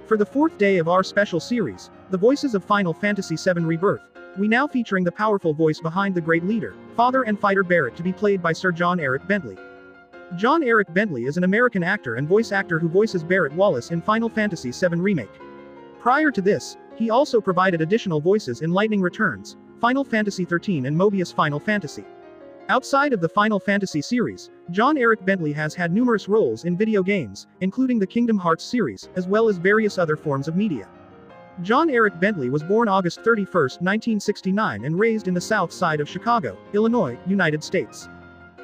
For the fourth day of our special series, The Voices of Final Fantasy VII Rebirth, we now featuring the powerful voice behind the great leader, father and fighter Barret, to be played by Sir John Eric Bentley. John Eric Bentley is an American actor and voice actor who voices Barret Wallace in Final Fantasy VII Remake. Prior to this, he also provided additional voices in Lightning Returns, Final Fantasy XIII and Mobius Final Fantasy. Outside of the Final Fantasy series, John Eric Bentley has had numerous roles in video games, including the Kingdom Hearts series, as well as various other forms of media. John Eric Bentley was born August 31, 1969 and raised in the south side of Chicago, Illinois, United States.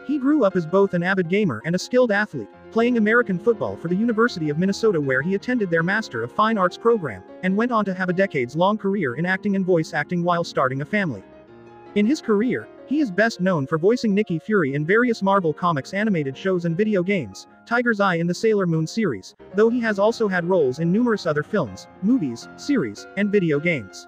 He grew up as both an avid gamer and a skilled athlete, playing American football for the University of Minnesota, where he attended their Master of Fine Arts program, and went on to have a decades-long career in acting and voice acting while starting a family. In his career, he is best known for voicing Nicky Fury in various Marvel Comics animated shows and video games, Tiger's Eye in the Sailor Moon series, though he has also had roles in numerous other films, movies, series, and video games.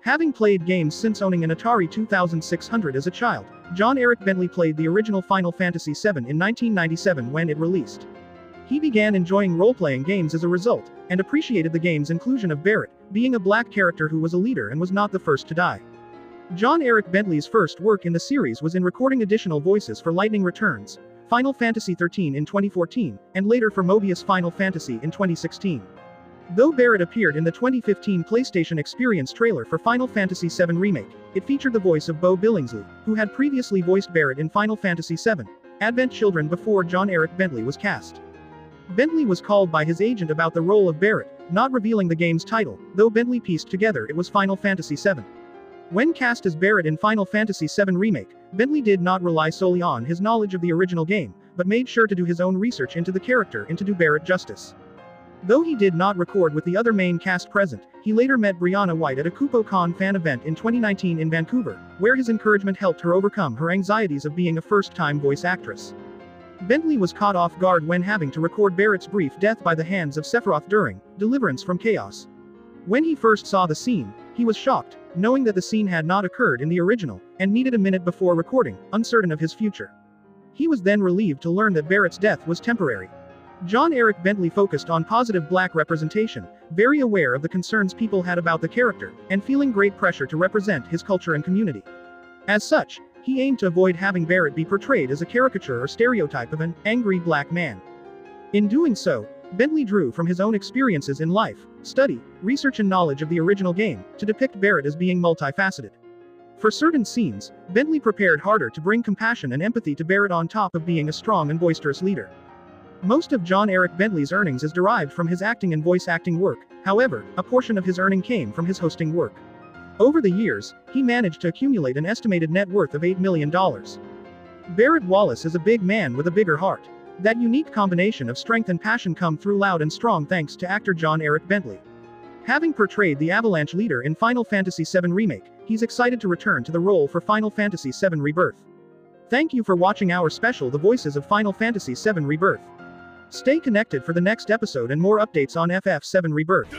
Having played games since owning an Atari 2600 as a child, John Eric Bentley played the original Final Fantasy VII in 1997 when it released. He began enjoying role-playing games as a result, and appreciated the game's inclusion of Barret, being a black character who was a leader and was not the first to die. John Eric Bentley's first work in the series was in recording additional voices for Lightning Returns, Final Fantasy XIII in 2014, and later for Mobius Final Fantasy in 2016. Though Barret appeared in the 2015 PlayStation Experience trailer for Final Fantasy VII Remake, it featured the voice of Bo Billingsley, who had previously voiced Barret in Final Fantasy VII, Advent Children before John Eric Bentley was cast. Bentley was called by his agent about the role of Barret, not revealing the game's title, though Bentley pieced together it was Final Fantasy VII. When cast as Barret in Final Fantasy VII Remake, Bentley did not rely solely on his knowledge of the original game, but made sure to do his own research into the character and to do Barret justice. Though he did not record with the other main cast present, he later met Brianna White at a KupoCon fan event in 2019 in Vancouver, where his encouragement helped her overcome her anxieties of being a first-time voice actress. Bentley was caught off guard when having to record Barret's brief death by the hands of Sephiroth during Deliverance from Chaos. When he first saw the scene, he was shocked, knowing that the scene had not occurred in the original, and needed a minute before recording, uncertain of his future. He was then relieved to learn that Barret's death was temporary. John Eric Bentley focused on positive black representation, very aware of the concerns people had about the character, and feeling great pressure to represent his culture and community. As such, he aimed to avoid having Barret be portrayed as a caricature or stereotype of an angry black man. In doing so, Bentley drew from his own experiences in life, study, research and knowledge of the original game, to depict Barret as being multifaceted. For certain scenes, Bentley prepared harder to bring compassion and empathy to Barret on top of being a strong and boisterous leader. Most of John Eric Bentley's earnings is derived from his acting and voice acting work, however, a portion of his earning came from his hosting work. Over the years, he managed to accumulate an estimated net worth of $8 million. Barret Wallace is a big man with a bigger heart. That unique combination of strength and passion come through loud and strong thanks to actor John Eric Bentley. Having portrayed the Avalanche leader in Final Fantasy VII Remake, he's excited to return to the role for Final Fantasy VII Rebirth. Thank you for watching our special The Voices of Final Fantasy VII Rebirth. Stay connected for the next episode and more updates on FF7 Rebirth.